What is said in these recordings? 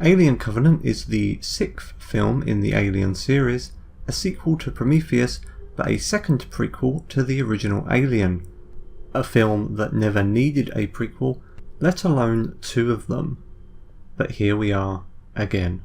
Alien Covenant is the 6th film in the Alien series, a sequel to Prometheus, but a second prequel to the original Alien, a film that never needed a prequel, let alone 2 of them. But here we are, again.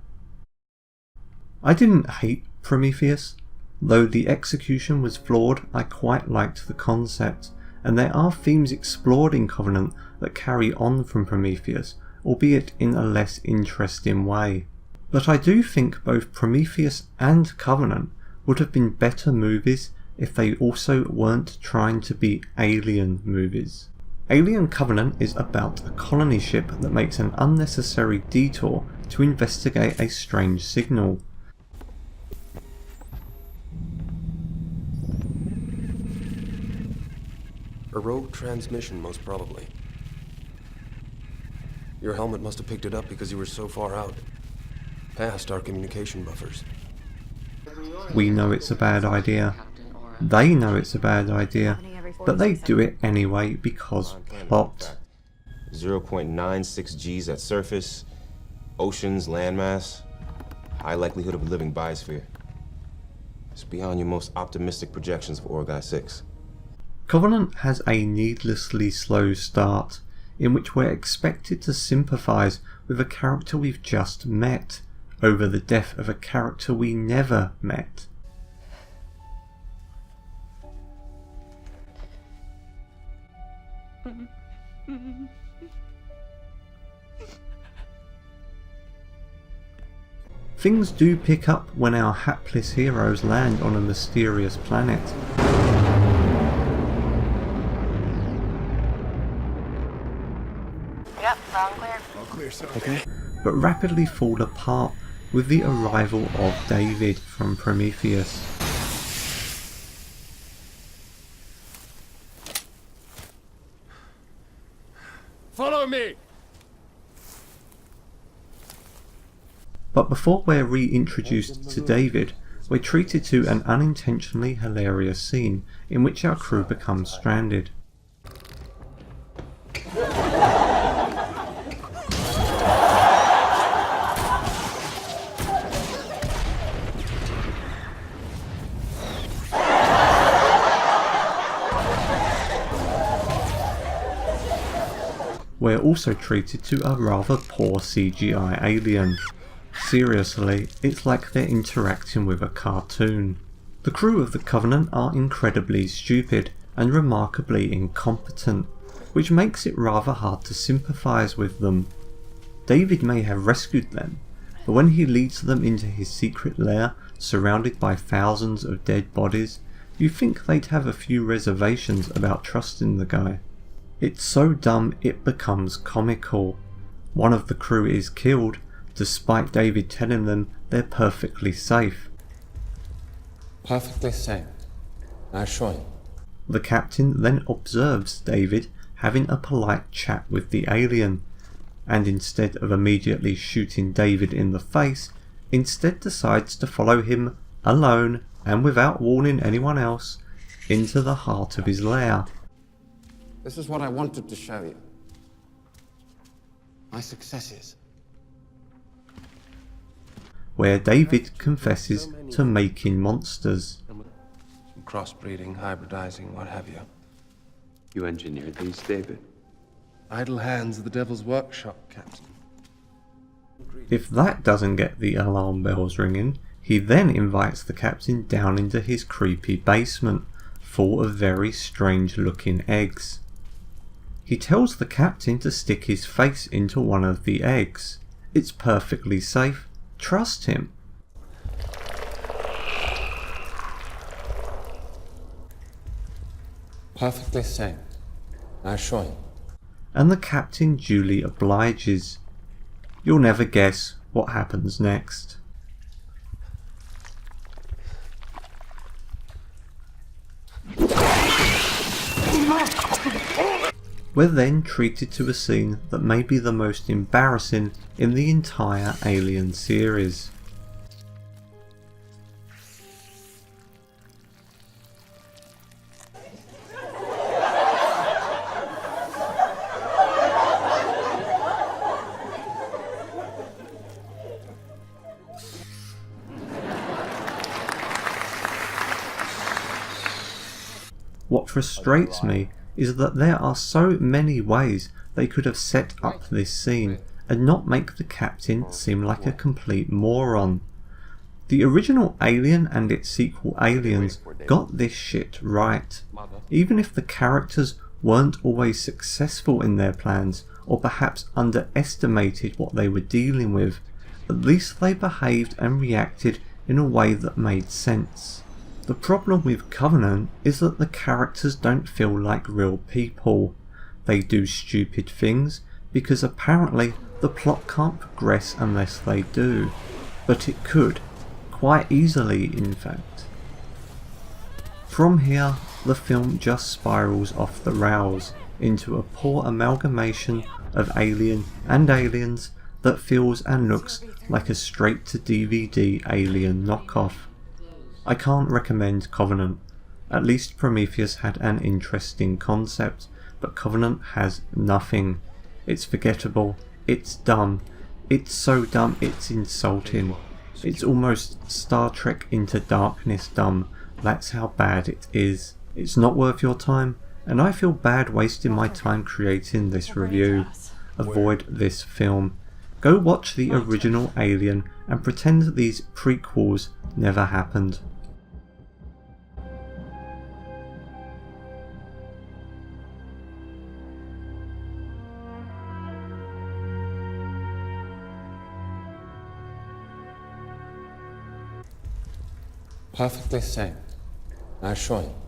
I didn't hate Prometheus. Though the execution was flawed, I quite liked the concept, and there are themes explored in Covenant that carry on from Prometheus, albeit in a less interesting way. But I do think both Prometheus and Covenant would have been better movies if they also weren't trying to be alien movies. Alien Covenant is about a colony ship that makes an unnecessary detour to investigate a strange signal. A rogue transmission, most probably. Your helmet must have picked it up because you were so far out, past our communication buffers. We know it's a bad idea. They know it's a bad idea, but they do it anyway because plot. 0.96 Gs at surface, oceans, landmass, high likelihood of a living biosphere. It's beyond your most optimistic projections for Orgai 6. Covenant has a needlessly slow start, in which we're expected to sympathise with a character we've just met, over the death of a character we never met. Things do pick up when our hapless heroes land on a mysterious planet. Yep, loud and clear. All clear, sir. Okay. But rapidly fall apart with the arrival of David from Prometheus. Follow me! But before we're reintroduced to David, we're treated to an unintentionally hilarious scene in which our crew becomes stranded. We're also treated to a rather poor CGI alien. Seriously, it's like they're interacting with a cartoon. The crew of the Covenant are incredibly stupid and remarkably incompetent, which makes it rather hard to sympathise with them. David may have rescued them, but when he leads them into his secret lair surrounded by thousands of dead bodies, you think they'd have a few reservations about trusting the guy. It's so dumb it becomes comical. One of the crew is killed, despite David telling them they're perfectly safe. Perfectly safe. I assure you. The captain then observes David having a polite chat with the alien, and instead of immediately shooting David in the face, instead decides to follow him alone and without warning anyone else into the heart of his lair. This is what I wanted to show you. My successes. Where David confesses to making monsters. Crossbreeding, hybridizing, what have you. You engineered these, David? Idle hands of the devil's workshop, Captain. If that doesn't get the alarm bells ringing, he then invites the captain down into his creepy basement, full of very strange looking eggs. He tells the captain to stick his face into one of the eggs. It's perfectly safe. Trust him. Perfectly safe. I assure you. And the captain duly obliges. You'll never guess what happens next. We're then treated to a scene that may be the most embarrassing in the entire Alien series. What frustrates me is that there are so many ways they could have set up this scene and not make the captain seem like a complete moron. The original Alien and its sequel Aliens got this shit right. Even if the characters weren't always successful in their plans, or perhaps underestimated what they were dealing with, at least they behaved and reacted in a way that made sense. The problem with Covenant is that the characters don't feel like real people. They do stupid things because apparently the plot can't progress unless they do. But it could. Quite easily, in fact. From here, the film just spirals off the rails into a poor amalgamation of Alien and Aliens that feels and looks like a straight-to-DVD Alien knockoff. I can't recommend Covenant. At least Prometheus had an interesting concept, but Covenant has nothing. It's forgettable, it's dumb, it's so dumb it's insulting. It's almost Star Trek Into Darkness dumb, that's how bad it is. It's not worth your time, and I feel bad wasting my time creating this review. Avoid this film. Go watch the original Alien and pretend that these prequels never happened. Perfectly sane, I assure you.